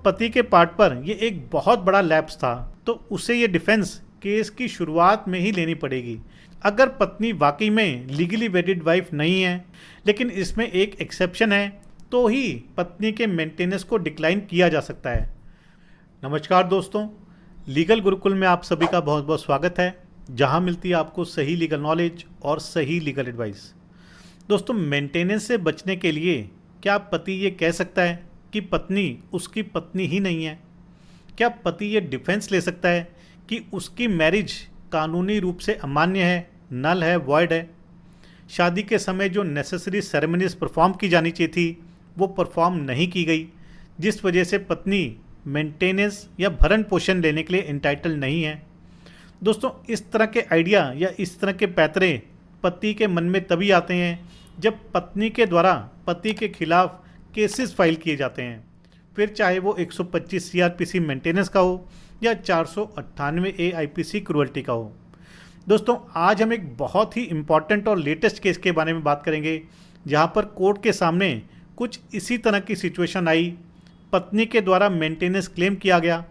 पति के पार्ट पर ये एक बहुत बड़ा लैप्स था, तो उसे ये डिफेंस केस की शुरुआत में ही लेनी पड़ेगी। अगर पत्नी वाकई में लीगली वेडिड वाइफ नहीं है, लेकिन इसमें एक एक्सेप्शन है, तो ही पत्नी के मेंटेनेंस को डिक्लाइन किया जा सकता है। नमस्कार दोस्तों, लीगल गुरुकुल में आप सभी का बहुत बहुत स्वागत है, जहां मिलती है आपको सही लीगल नॉलेज और सही लीगल एडवाइस। दोस्तों, मेंटेनेंस से बचने के लिए क्या पति ये कह सकता है कि पत्नी उसकी पत्नी ही नहीं है? क्या पति ये डिफेंस ले सकता है कि उसकी मैरिज कानूनी रूप से अमान्य है, नल है, वॉइड है? शादी के समय जो नेसेसरी सेरेमनीज परफॉर्म की जानी चाहिए थी, वो परफॉर्म नहीं की गई, जिस वजह से पत्नी मेंटेनेंस या भरण पोषण लेने के लिए इंटाइटल नहीं है। दोस्तों, इस तरह के आइडिया या इस तरह के पैतरे पति के मन में तभी आते हैं जब पत्नी के द्वारा पति के खिलाफ केसेस फाइल किए जाते हैं, फिर चाहे वो 125 सीआरपीसी मेंटेनेंस का हो या 498 ए आईपीसी क्रूअल्टी का हो। दोस्तों, आज हम एक बहुत ही इम्पॉर्टेंट और लेटेस्ट केस के बारे में बात करेंगे, जहां पर कोर्ट के सामने कुछ इसी तरह की सिचुएशन आई। पत्नी के द्वारा मेंटेनेंस क्लेम किया गया,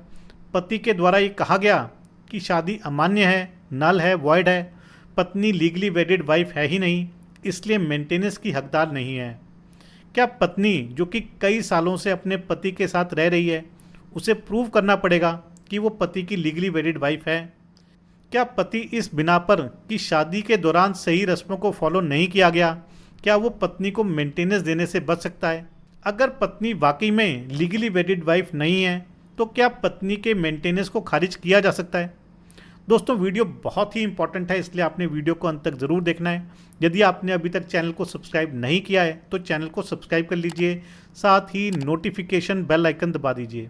पति के द्वारा ये कहा गया कि शादी अमान्य है, नल है, वॉइड है, पत्नी लीगली वेडिड वाइफ है ही नहीं, इसलिए मेंटेनेंस की हकदार नहीं है। क्या पत्नी, जो कि कई सालों से अपने पति के साथ रह रही है, उसे प्रूव करना पड़ेगा कि वो पति की लीगली वेडिड वाइफ है? क्या पति इस बिना पर कि शादी के दौरान सही रस्मों को फॉलो नहीं किया गया, क्या वो पत्नी को मेंटेनेंस देने से बच सकता है? अगर पत्नी वाकई में लीगली वेडिड वाइफ नहीं है, तो क्या पत्नी के मेंटेनेंस को खारिज किया जा सकता है? दोस्तों, वीडियो बहुत ही इंपॉर्टेंट है, इसलिए आपने वीडियो को अंत तक ज़रूर देखना है। यदि आपने अभी तक चैनल को सब्सक्राइब नहीं किया है तो चैनल को सब्सक्राइब कर लीजिए, साथ ही नोटिफिकेशन बेल आइकन दबा दीजिए।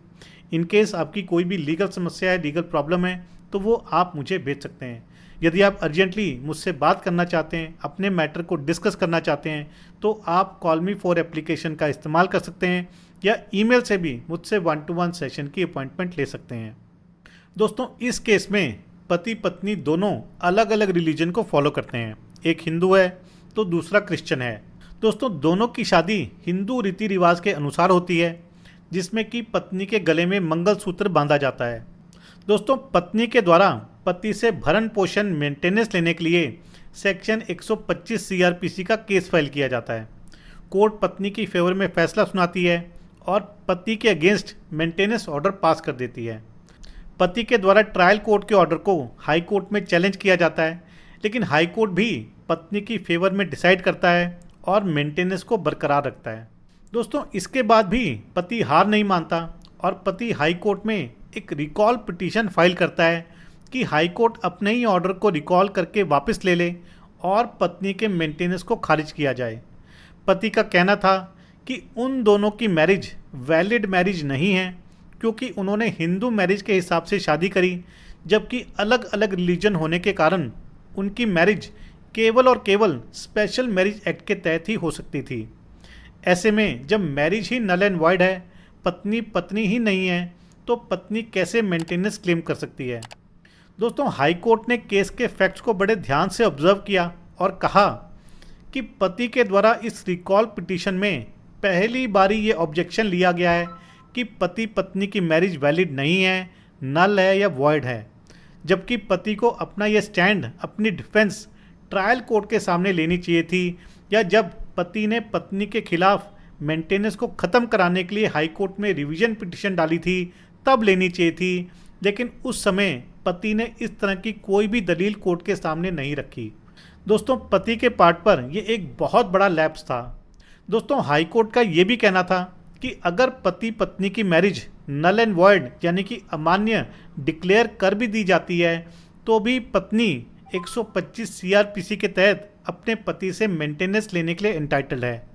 इन केस आपकी कोई भी लीगल समस्या है, लीगल प्रॉब्लम है, तो वो आप मुझे भेज सकते हैं। यदि आप अर्जेंटली मुझसे बात करना चाहते हैं, अपने मैटर को डिस्कस करना चाहते हैं, तो आप कॉल मी फॉर एप्लीकेशन का इस्तेमाल कर सकते हैं या ईमेल से भी मुझसे 1-to-1 सेशन की अपॉइंटमेंट ले सकते हैं। दोस्तों, इस केस में पति पत्नी दोनों अलग अलग रिलीजन को फॉलो करते हैं। एक हिंदू है तो दूसरा क्रिश्चियन है। दोस्तों, दोनों की शादी हिंदू रीति रिवाज के अनुसार होती है, जिसमें कि पत्नी के गले में मंगलसूत्र बांधा जाता है। दोस्तों, पत्नी के द्वारा पति से भरण पोषण मेंटेनेंस लेने के लिए सेक्शन 125 सीआरपीसी का केस फाइल किया जाता है। कोर्ट पत्नी की फेवर में फैसला सुनाती है और पति के अगेंस्ट मेंटेनेंस ऑर्डर पास कर देती है। पति के द्वारा ट्रायल कोर्ट के ऑर्डर को हाई कोर्ट में चैलेंज किया जाता है, लेकिन हाई कोर्ट भी पत्नी की फेवर में डिसाइड करता है और मेंटेनेंस को बरकरार रखता है। दोस्तों, इसके बाद भी पति हार नहीं मानता और पति हाई कोर्ट में एक रिकॉल पिटीशन फाइल करता है कि हाई कोर्ट अपने ही ऑर्डर को रिकॉल करके वापस ले ले और पत्नी के मेंटेनेंस को खारिज किया जाए। पति का कहना था कि उन दोनों की मैरिज वैलिड मैरिज नहीं है, क्योंकि उन्होंने हिंदू मैरिज के हिसाब से शादी करी, जबकि अलग अलग रिलीजन होने के कारण उनकी मैरिज केवल और केवल स्पेशल मैरिज एक्ट के तहत ही हो सकती थी। ऐसे में जब मैरिज ही नल एंड वॉइड है, पत्नी पत्नी ही नहीं है, तो पत्नी कैसे मेंटेनेंस क्लेम कर सकती है? दोस्तों, हाई कोर्ट ने केस के फैक्ट्स को बड़े ध्यान से ऑब्जर्व किया और कहा कि पति के द्वारा इस रिकॉल पिटीशन में पहली बारी ये ऑब्जेक्शन लिया गया है कि पति पत्नी की मैरिज वैलिड नहीं है, नल है या वॉइड है, जबकि पति को अपना यह स्टैंड, अपनी डिफेंस ट्रायल कोर्ट के सामने लेनी चाहिए थी, या जब पति ने पत्नी के खिलाफ मेंटेनेंस को ख़त्म कराने के लिए हाई कोर्ट में रिवीजन पिटीशन डाली थी, तब लेनी चाहिए थी। लेकिन उस समय पति ने इस तरह की कोई भी दलील कोर्ट के सामने नहीं रखी। दोस्तों, पति के पार्ट पर यह एक बहुत बड़ा लैप्स था। दोस्तों, हाई कोर्ट का ये भी कहना था कि अगर पति पत्नी की मैरिज नल एंड वॉइड यानी कि अमान्य डिक्लेयर कर भी दी जाती है, तो भी पत्नी 125 सीआरपीसी के तहत अपने पति से मेंटेनेंस लेने के लिए एंटाइटल्ड है।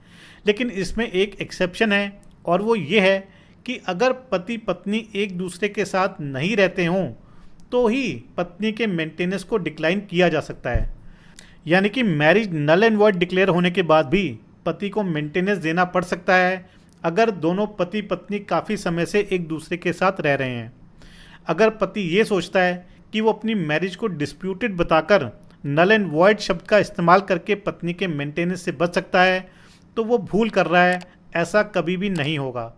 लेकिन इसमें एक एक्सेप्शन है, और वो ये है कि अगर पति पत्नी एक दूसरे के साथ नहीं रहते हों, तो ही पत्नी के मेंटेनेंस को डिक्लाइन किया जा सकता है। यानी कि marriage null and void declare होने के बाद भी पति को मेंटेनेंस देना पड़ सकता है, अगर दोनों पति पत्नी काफ़ी समय से एक दूसरे के साथ रह रहे हैं। अगर पति ये सोचता है कि वो अपनी मैरिज को डिस्प्यूटेड बताकर नल एंड वॉइड शब्द का इस्तेमाल करके पत्नी के मेंटेनेंस से बच सकता है, तो वो भूल कर रहा है, ऐसा कभी भी नहीं होगा।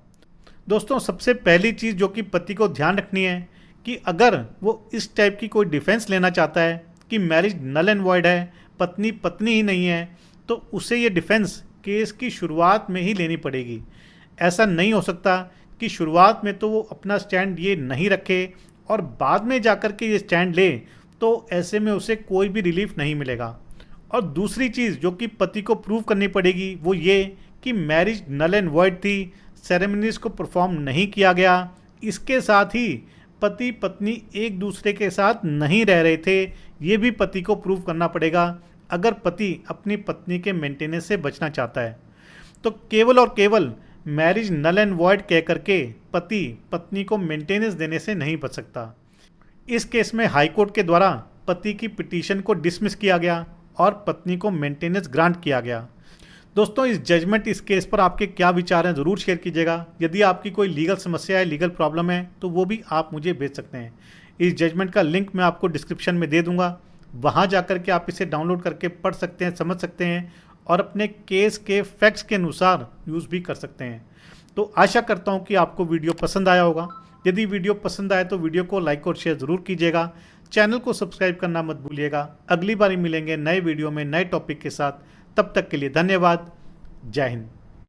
दोस्तों सबसे पहली चीज़ जो कि पति को ध्यान रखनी है कि अगर वो इस टाइप की कोई डिफेंस लेना चाहता है कि मैरिज नल एंड वॉइड है, पत्नी पत्नी ही नहीं है, तो उसे ये डिफेंस केस की शुरुआत में ही लेनी पड़ेगी। ऐसा नहीं हो सकता कि शुरुआत में तो वो अपना स्टैंड ये नहीं रखे और बाद में जाकर के ये स्टैंड ले, तो ऐसे में उसे कोई भी रिलीफ नहीं मिलेगा। और दूसरी चीज़ जो कि पति को प्रूव करनी पड़ेगी वो ये कि मैरिज नल एंड वॉइड थी, सेरेमनीज को परफॉर्म नहीं किया गया, इसके साथ ही पति पत्नी एक दूसरे के साथ नहीं रह रहे थे, ये भी पति को प्रूव करना पड़ेगा अगर पति अपनी पत्नी के मेंटेनेंस से बचना चाहता है। तो केवल और केवल मैरिज नल एंड वॉइड कह करके पति पत्नी को मेंटेनेंस देने से नहीं बच सकता। इस केस में हाई कोर्ट के द्वारा पति की पिटीशन को डिसमिस किया गया और पत्नी को मेंटेनेंस ग्रांट किया गया। दोस्तों इस जजमेंट, इस केस पर आपके क्या विचार हैं ज़रूर शेयर कीजिएगा। यदि आपकी कोई लीगल समस्या है, लीगल प्रॉब्लम है, तो वो भी आप मुझे भेज सकते हैं। इस जजमेंट का लिंक मैं आपको डिस्क्रिप्शन में दे दूंगा, वहाँ जाकर के आप इसे डाउनलोड करके पढ़ सकते हैं, समझ सकते हैं और अपने केस के फैक्ट्स के अनुसार यूज़ भी कर सकते हैं। तो आशा करता हूँ कि आपको वीडियो पसंद आया होगा। यदि वीडियो पसंद आए तो वीडियो को लाइक और शेयर ज़रूर कीजिएगा। चैनल को सब्सक्राइब करना मत भूलिएगा। अगली बार मिलेंगे नए वीडियो में नए टॉपिक के साथ। तब तक के लिए धन्यवाद। जय हिंद।